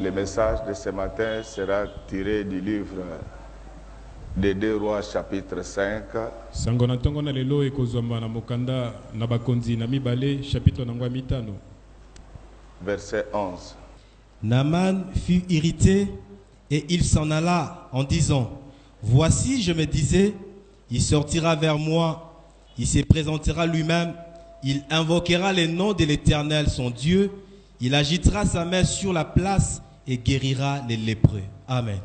Le message de ce matin sera tiré du livre des 2 Rois chapitre 5. Verset 11. Naaman fut irrité et il s'en alla en disant: Voici, je me disais, il sortira vers moi, il se présentera lui-même, il invoquera les noms de l'Éternel son Dieu, il agitera sa main sur la place et guérira les lépreux. Amen.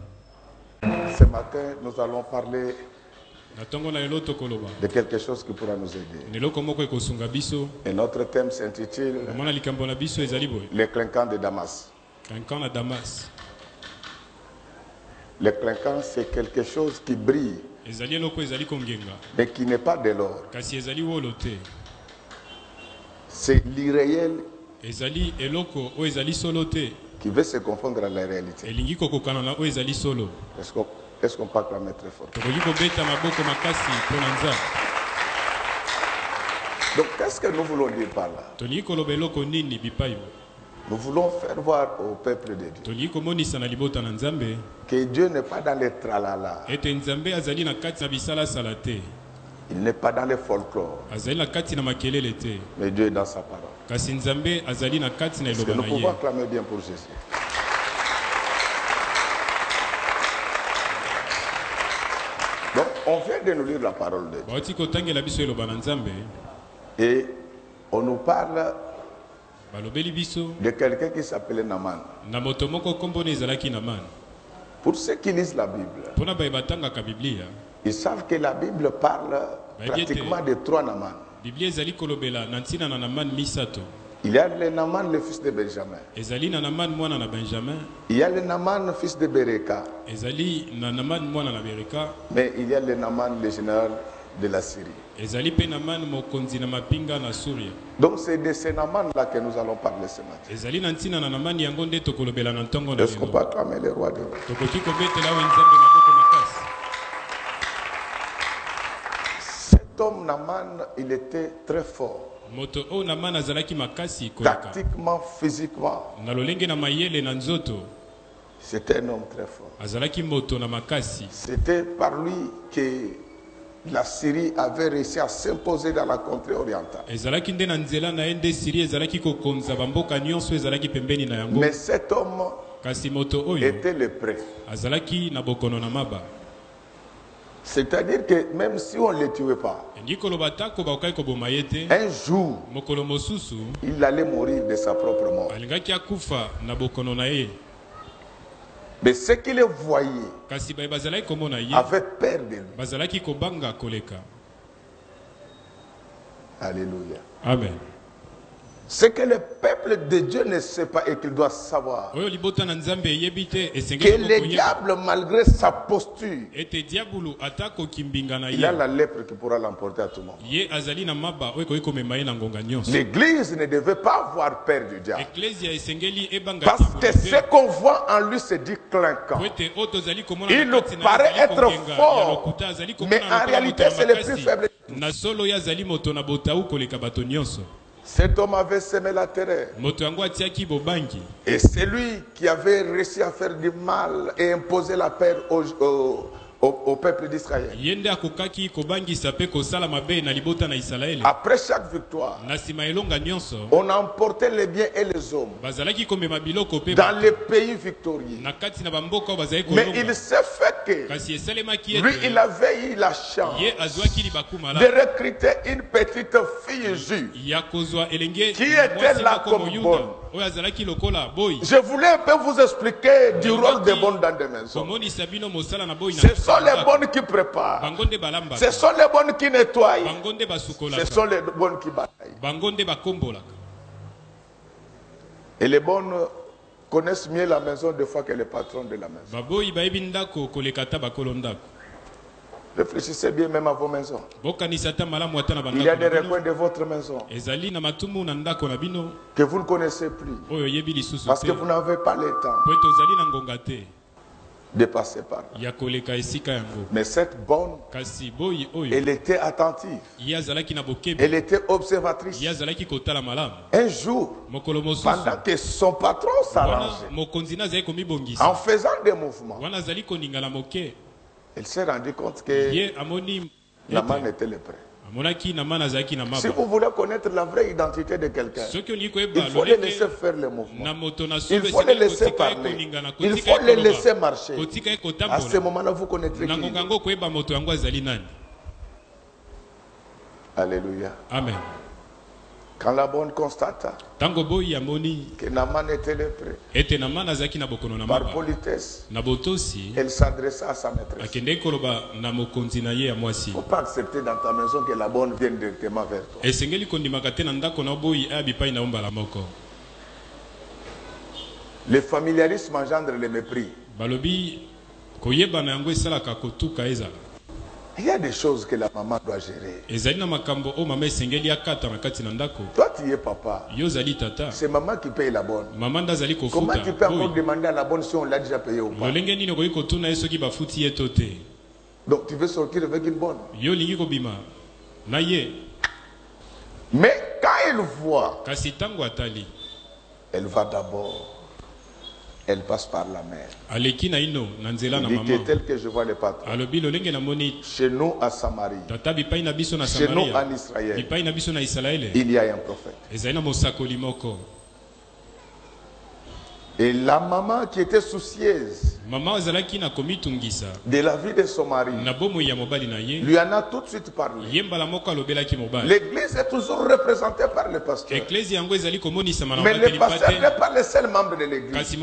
Ce matin, nous allons parler de quelque chose qui pourra nous aider. Et notre thème s'intitule Le clinquant de Damas. Le clinquant, c'est quelque chose qui brille, mais qui n'est pas de l'or. C'est l'irréel qui veut se confondre à la réalité. Est-ce qu'on peut acclamer très fort? Donc, qu'est-ce que nous voulons dire par là? Nous voulons faire voir au peuple de Dieu que Dieu n'est pas dans les tralala. Il n'est pas dans les folklore. Mais Dieu est dans sa parole. Est-ce que nous pouvons acclamer bien pour Jésus? Donc, on vient de nous lire la parole de Dieu. Et on nous parle de quelqu'un qui s'appelait Naaman. Pour ceux qui lisent la Bible, ils savent que la Bible parle pratiquement de 3 Naaman. Il y a le Naaman, le fils de Benjamin. Il y a le Naaman, fils de Bereka. Mais il y a le Naaman, le général de la Syrie. Donc c'est de ce Naaman-là que nous allons parler ce matin. Est-ce qu'on peut acclamer le roi de roi? Cet homme Naaman, il était très fort. Tactiquement, physiquement, c'était un homme très fort. C'était par lui que la Syrie avait réussi à s'imposer dans la contrée orientale. Mais cet homme était le prêt. C'est-à-dire que même si on ne le tuait pas, un jour, il allait mourir de sa propre mort. Mais ceux qui le voyaient avaient peur de lui. Alléluia. Amen. Ce que le peuple de Dieu ne sait pas et qu'il doit savoir, que le diable, malgré sa posture, il a la lèpre qui pourra l'emporter à tout moment. L'église ne devait pas avoir peur du diable. Parce que ce qu'on voit en lui se dit clinquant. Il nous paraît être fort, mais en réalité c'est le plus faible. Cet homme avait semé la terreur. Et c'est lui qui avait réussi à faire du mal et imposer la peur au peuple d'Israël. Après chaque victoire, on emportait les biens et les hommes dans les pays victorieux. Mais il s'est fait que lui, il avait eu la chance de recruter une petite fille juive qui était là comme bonne. Je voulais un peu vous expliquer du rôle des bonnes dans des maisons. Ce sont les bonnes qui préparent. Ce sont les bonnes qui nettoient. Ce sont les bonnes qui bataillent. Et les bonnes connaissent mieux la maison des fois que les patrons de la maison. Réfléchissez bien même à vos maisons. Il y a des recoins de votre maison que vous ne connaissez plus parce que vous n'avez pas le temps. de passer par là. Mais cette bonne, elle était attentive. Elle était observatrice. Un jour, pendant que son patron s'arrangeait, en faisant des mouvements, elle s'est rendue compte que Naman était le prêtre. Si vous voulez connaître la vraie identité de quelqu'un, il faut le laisser faire le mouvement. Il faut le laisser parler. Il faut le laisser marcher. À ce moment-là, vous connaîtrez qui. Alléluia. Amen. Quand la bonne constata que Naman était le prêtre, par politesse, elle s'adressa à sa maîtresse. Il ne faut pas accepter dans ta maison que la bonne vienne directement vers toi. Le familiarisme engendre le mépris. Il y a des choses que la maman doit gérer. Toi, tu es papa. C'est maman qui paye la bonne. Comment tu peux encore demander à la bonne si on l'a déjà payé ou pas? Donc tu veux sortir avec une bonne. Mais quand elle voit, elle va d'abord. Elle passe par la mer. Il dit que tel que je vois le patron. Chez nous à Samarie, chez nous en Israël, il y a un prophète. Et la maman qui était soucieuse de la vie de son mari lui en a tout de suite parlé. L'église est toujours représentée par le pasteur. Mais le pasteur n'est pas le seul membre de l'église.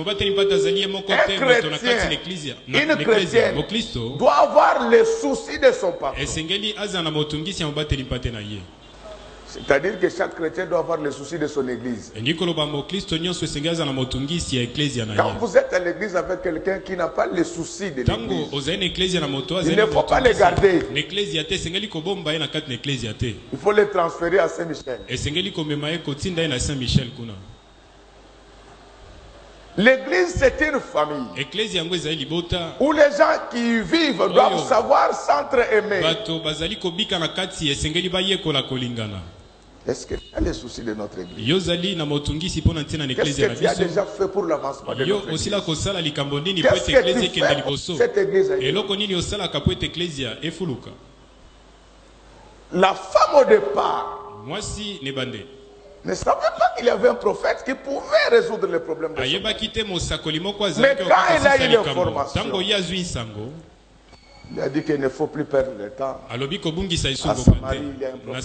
Une chrétienne doit avoir les soucis de son patron. C'est-à-dire que chaque chrétien doit avoir les soucis de son église. Quand vous êtes à l'église avec quelqu'un qui n'a pas les soucis de l'église, il ne faut pas les garder. Il faut les transférer à Saint-Michel. L'église, c'est une famille où les gens qui y vivent doivent savoir s'entre-aimer. Est-ce que tu as les soucis de notre église? Qu'est-ce que tu as déjà fait pour l'avancement de notre église? Qu'est-ce que tu fais pour cette église? La femme au départ ne savait pas qu'il y avait un prophète qui pouvait résoudre les problèmes de son mari. Mais quand elle a eu l'information, il a dit qu'il ne faut plus perdre le temps. À Samarie, il y a un prophète.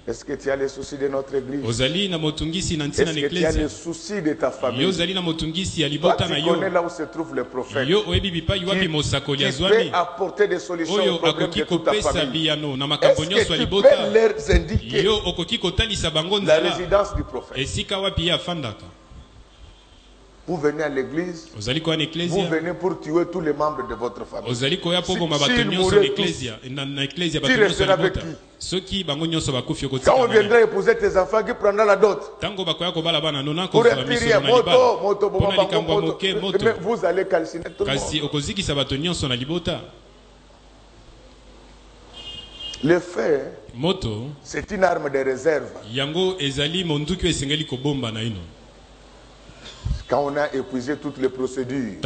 Est-ce que tu as les soucis de notre église? Est-ce que tu as les soucis de ta famille? Toi, tu connais là où se trouve le prophète qui peut apporter des solutions aux problèmes de toute ta famille. Est-ce que tu peux leur indiquer la résidence du prophète? Vous venez à l'église, vous venez pour tuer tous les membres de votre famille. S'ils mourraient tous, tu resteras avec qui? Quand on viendra épouser tes enfants, qui prendra la dot? Pour retirer moto, vous allez calciner tout le monde. Le feu, c'est une arme de réserve. Quand on a épuisé toutes les procédures,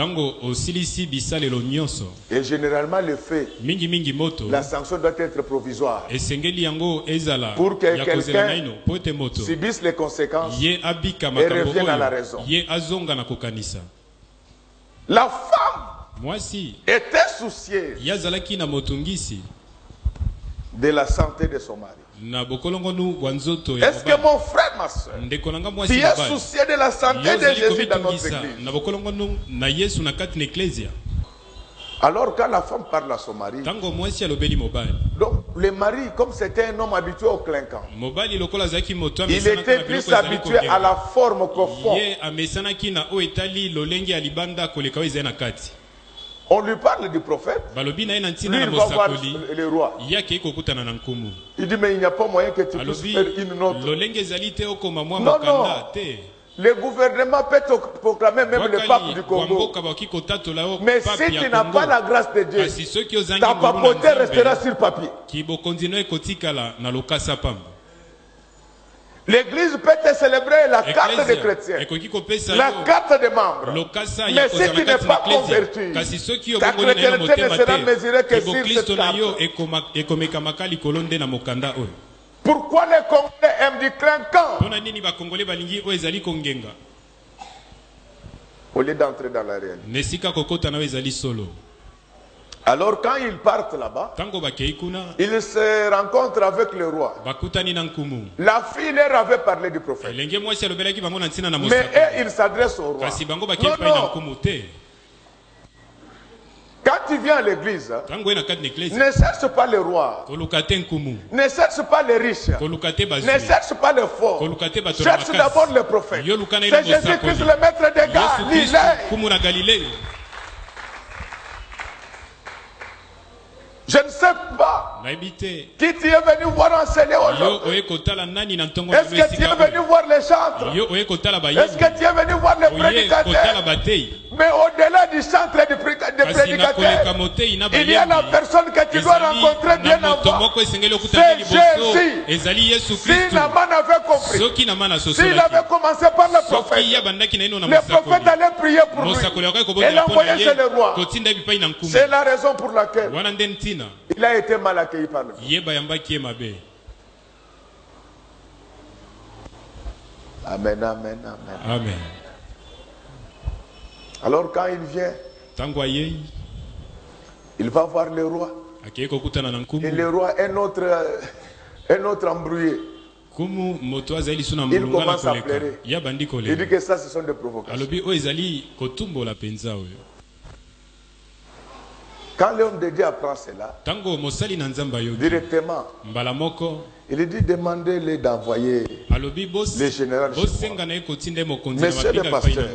et généralement le fait, la sanction doit être provisoire pour que quelqu'un subisse les conséquences et revienne à la raison. La femme était soucieuse de la santé de son mari. Est-ce que mon frère, ma soeur, tu es soucié de la santé de Jésus dans notre église? Alors quand la femme parle à son mari, donc le mari, comme c'était un homme habitué au clinquant, il était plus habitué à la forme qu'au fond. On lui parle du prophète, lui il va voir le roi. Il dit mais il n'y a pas moyen que tu puisses faire une note. Non, Le gouvernement peut proclamer même le pape du Congo. Mais si tu n'as pas la grâce de Dieu, ta papauté restera sur papier. L'église peut te célébrer la carte des chrétiens, la carte des membres. Mais si tu n'es pas converti, ta chrétienté ne sera mesurée que sur cette carte. Pourquoi les Congolais aiment du clinquant au lieu d'entrer dans la réalité? Alors quand ils partent là-bas, ils se rencontrent avec le roi. La fille leur avait parlé du prophète. Mais eux, ils s'adressent au roi. Non. Quand tu viens à l'église, ne cherche pas le roi, ne cherche pas les riches, ne cherche pas les forts, cherche d'abord le prophète. C'est Jésus-Christ le maître des Galilée. Je ne sais pas qui tu es venu voir enseigner aujourd'hui. Est-ce que tu es venu voir les chantres? Est-ce que tu es venu voir les prédicateurs? Mais au-delà du chantre et des prédicateurs, il y a la personne que tu dois rencontrer bien avant. C'est Jésus. Si Naaman avait compris, s'il avait commencé par le prophète, le prophète allait prier pour lui et l'envoyer chez le roi. C'est la raison pour laquelle il a été mal accueilli par le peuple. Amen, amen, amen. Amen. Alors quand il vient, il va voir le roi. Et le roi, un autre embrouillé. Il commence à pleurer. Il dit que ça, ce sont des provocations. Quand l'homme de Dieu apprend cela, directement, il dit demandez-les d'envoyer les généraux. Monsieur le pasteur,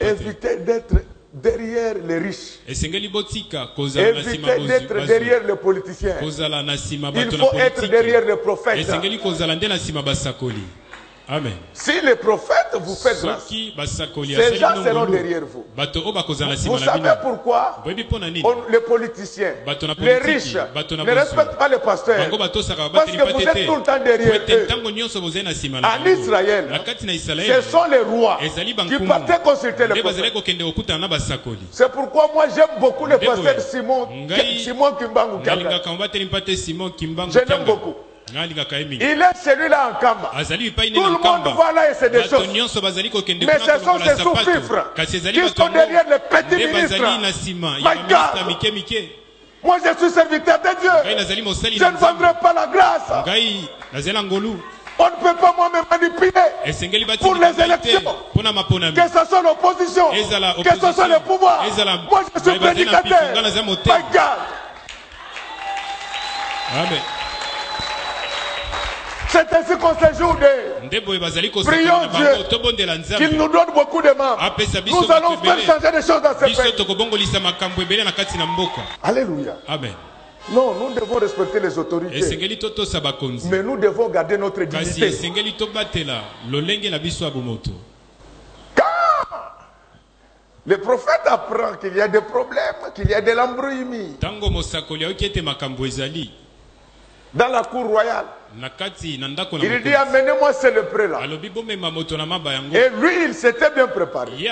évitez d'être derrière les riches. Évitez d'être derrière les politiciens. Il faut être derrière les prophètes. Amen. Si les prophètes vous faites grâce, ces gens seront derrière vous. Vous savez pourquoi les politiciens, les riches ne respectent pas les pasteurs? Parce que vous êtes tout le temps derrière eux. En Israël, ce sont les rois qui partaient consulter les prophètes. C'est pourquoi moi j'aime beaucoup le pasteur Simon Kimbangu. Je l'aime beaucoup. Il est celui-là en Kamba. Tout le monde voit là et c'est des choses. Mais ce sont ces sous-fifres qui sont derrière les petits ministres. My God. Moi je suis serviteur de Dieu. Je ne vendrai pas la grâce. On ne peut pas moi me manipuler pour les élections. Que ce soit l'opposition, que ce soit le pouvoir. Moi je suis prédicateur. My God. Amen. C'est ainsi qu'on se joue de. Prions Dieu qu'il nous donne beaucoup de membres. Nous allons faire changer des choses dans ce pays. Alléluia. Amen. Non, nous devons respecter les autorités. Mais nous devons garder notre dignité. Quand le prophète apprend qu'il y a des problèmes, qu'il y a de l'embrouillement dans la cour royale, il dit amenez-moi ce lépreux-là. Et lui il s'était bien préparé. Il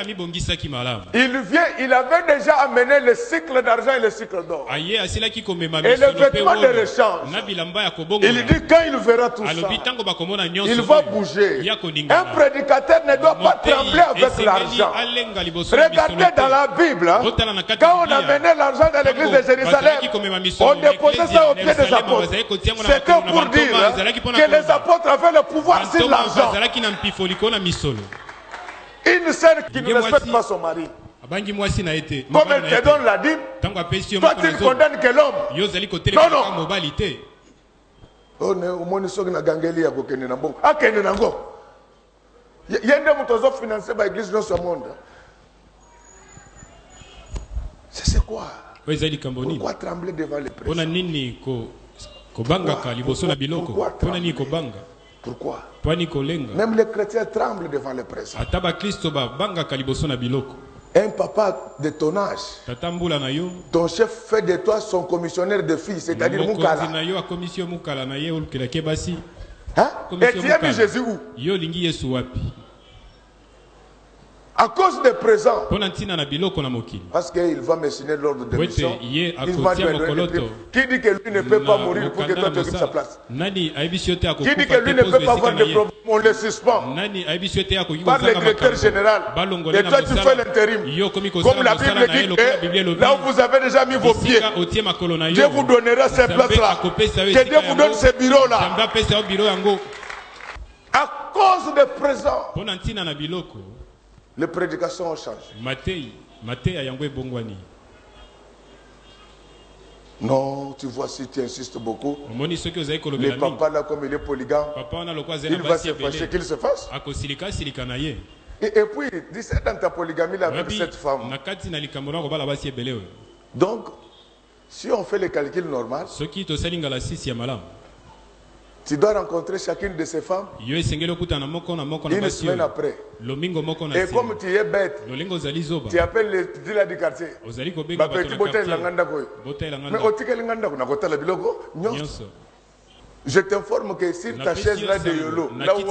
vient, il avait déjà amené le cycle d'argent et le cycle d'or et le vêtement de rechange. Il dit quand il verra tout ça, il va bouger. Un prédicateur ne doit pas trembler avec l'argent. Regardez dans la Bible, quand on amenait l'argent dans l'église de Jérusalem, on déposait ça au pied des apôtres. C'était pour dire que les apôtres avaient le pouvoir sur l'argent. Une sœur qui ne respecte pas son mari, comme elle te donne la dîme, toi tu condamnes que l'homme. Non, non. C'est quoi? Pourquoi trembler devant les pressions? Pourquoi? Même les chrétiens tremblent devant le présent. Un papa de ton âge, ton chef fait de toi son commissionnaire de fils, c'est-à-dire Moukala. Hein? Et tu as mis Jésus où? À cause des présents. Parce qu'il va me signer l'ordre de mission. Il va donner. Qui dit que lui ne peut pas mourir pour que toi tu occupes sa place? Qui dit que lui ne peut pas avoir de problème? On le suspend par le directeur général. Et toi tu fais l'intérim. Comme la Bible dit que là où vous avez déjà mis vos pieds, Dieu vous donnera ces places-là. Que Dieu vous donne ces bureaux-là. À cause des présents. Les prédications ont changé. Non, tu vois, si tu insistes beaucoup, les papas là, comme il est polygame, il va se fâcher qu'il se fasse. Et puis, dis dans ta polygamie là avec cette femme. Donc, si on fait le calcul normal, tu dois rencontrer chacune de ces femmes une semaine après. Et comme tu es bête, tu appelles les dealers du quartier. Je t'informe que sur ta chaise là de YOLO, là où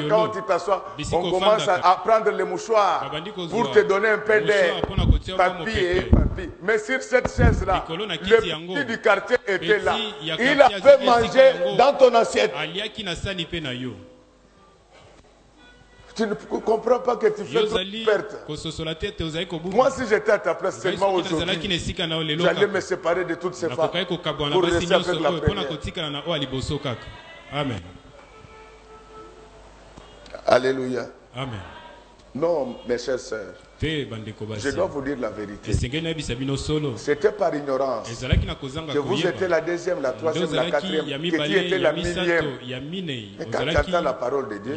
quand tu t'assois, on commence à prendre les mouchoirs pour te donner un peu d'air, papier. Mais sur cette chaise là, le petit du quartier était là. Il a fait manger dans ton assiette. Tu ne comprends pas que tu fais trop de pertes. Moi, si j'étais à ta place seulement aujourd'hui, j'allais me séparer de toutes ces femmes pour rester avec la première. Amen. Alléluia. Amen. Non, mes chers sœurs, je dois vous dire la vérité. C'était par ignorance que vous étiez la deuxième, la troisième, la quatrième, que tu étais la millième. Mais quand tu entends la parole de Dieu,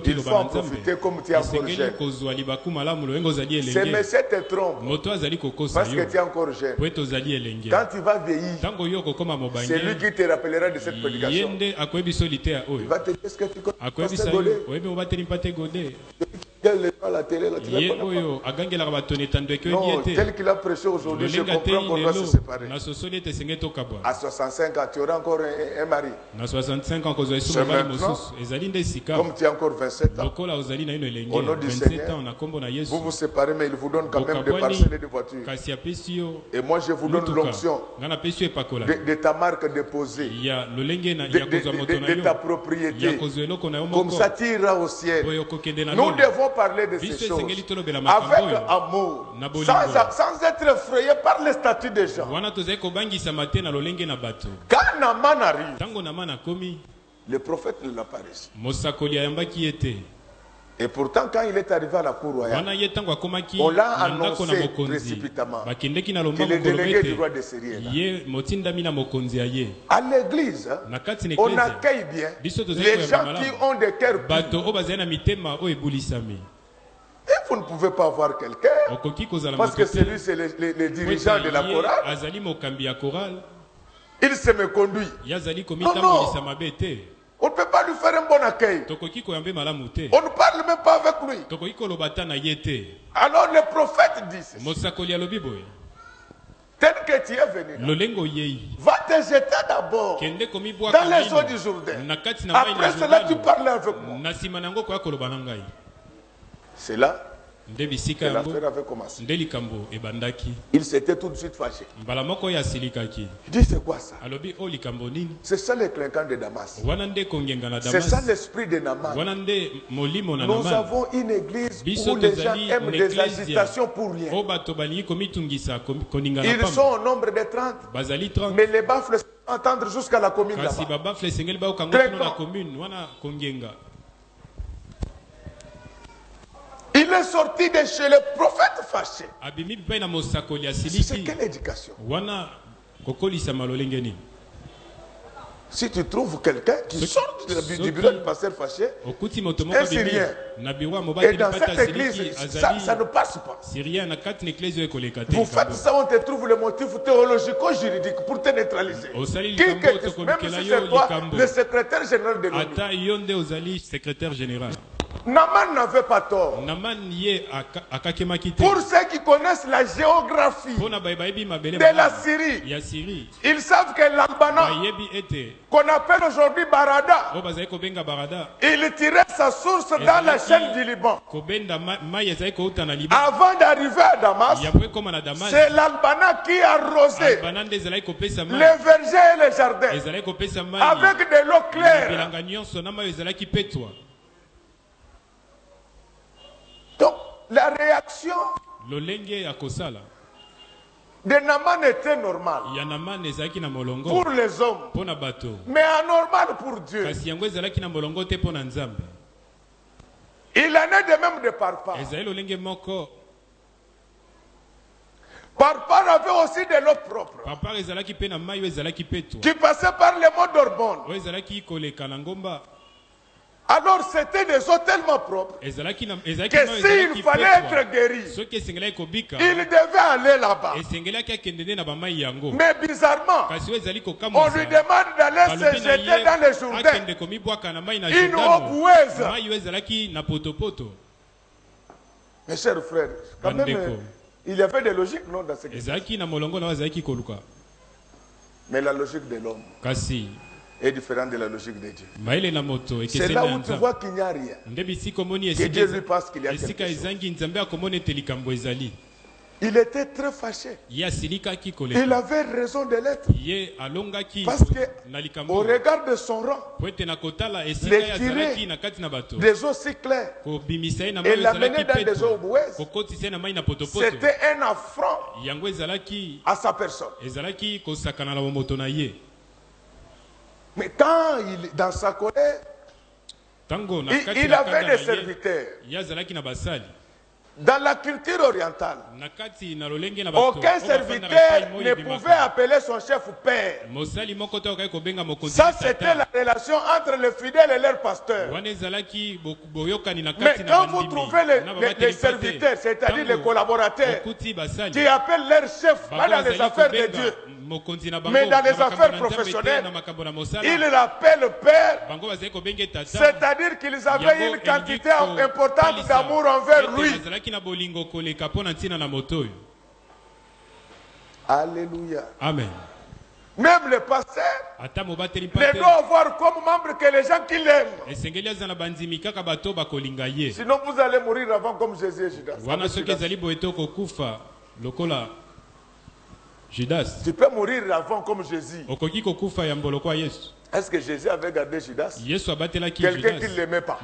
il faut en profiter comme tu es encore jeune. Ces messieurs te trompent parce que tu es encore jeune. Quand tu vas vieillir, c'est lui qui te rappellera de cette prédication. Il va te dire ce que tu connais. Les gens à la télé, là, tu la connais pas. Non, tel qu'il a prêché aujourd'hui, je comprends qu'on doit se séparer. À 65 ans, tu auras encore un mari. C'est maintenant, comme tu as encore 27 ans, au nom du Seigneur, vous vous séparez, mais il vous donne quand même des parcelles et des voitures. Et moi, je vous donne l'onction de ta marque déposée, de ta propriété. Comme ça, tu iras au ciel. Nous devons parler de ces choses avec amour, sans être effrayé par les statuts des gens. Quand Naaman arrive, le prophète ne l'a pas reçu. Et pourtant, quand il est arrivé à la cour royale, on l'a annoncé précipitamment qu'il est délégué du roi de Syrie. À l'église, on accueille bien les gens qui ont des cœurs purs. Et vous ne pouvez pas avoir quelqu'un parce que c'est lui, c'est le dirigeant de la chorale. Il se me conduit. Non. On ne peut pas lui faire un bon accueil. On ne parle même pas avec lui. Alors le prophète dit tel que tu es venu là, va te jeter d'abord dans les eaux du Jourdain. Après cela, tu parles avec moi. C'est là que l'affaire avait commencé. Il s'était tout de suite fâché. Il dit, c'est quoi ça? C'est ça le clinquant de Damas. C'est ça l'esprit de Naaman. Nous avons une église où les gens aiment des agitations pour rien. Ils sont au nombre de 30, mais les baffles s'entendent jusqu'à la commune là-bas. Il est sorti de chez le prophète fâché. C'est quelle éducation? Si tu trouves quelqu'un qui sort du bureau du pasteur fâché, un Syrien, et dans cette église, ça ne passe pas. Vous faites ça, on te trouve le motif théologico-juridique pour te neutraliser. Même si c'est toi, le secrétaire général de l'ONU. Naaman n'avait pas tort. Pour ceux qui connaissent la géographie de la Syrie, ils savent que l'Albana, qu'on appelle aujourd'hui Barada, il tirait sa source dans la chaîne du Liban. Avant d'arriver à Damas, c'est l'Albana qui arrosait les vergers et les jardins avec de l'eau claire. Donc, la réaction de Naaman était normale pour les hommes, mais anormale pour Dieu. Il en est de même de Parpar. Parpar avait aussi de l'eau propre qui passait par les monts d'Orbon. Alors c'était des eaux tellement propres que s'il fallait être guéri, il devait aller là-bas. Mais bizarrement, on lui demande d'aller se jeter dans les Jourdains, une eau boueuse. Mes chers frères, quand même, il y avait des logiques non dans ce cas. Mais la logique de l'homme est différente de la logique de Dieu. C'est là où tu vois qu'il n'y a rien. Que Dieu lui pense qu'il y a quelque chose. Il était très fâché. Il avait raison de l'être. Parce que, au regard de son rang, les tirer des eaux si claires et l'amener dans des eaux boueuses, c'était un affront à sa personne. Mais quand dans sa colère, il avait des serviteurs. Dans la culture orientale, aucun serviteur ne pouvait appeler son chef père. Ça, c'était la relation entre les fidèles et leur pasteur. Mais quand vous trouvez les serviteurs, c'est-à-dire les collaborateurs, qui appellent leur chef, pas dans les affaires de Dieu, mais dans les affaires professionnelles, ils l'appellent père, c'est-à-dire qu'ils avaient une quantité importante d'amour envers lui. Alléluia. Amen. Même le pasteur ne doit avoir comme membre que les gens qui l'aiment. Sinon vous allez mourir avant comme Jésus et Judas. Tu peux mourir avant comme Jésus. Est-ce que Jésus avait gardé Judas? Quelqu'un qui ne l'aimait pas.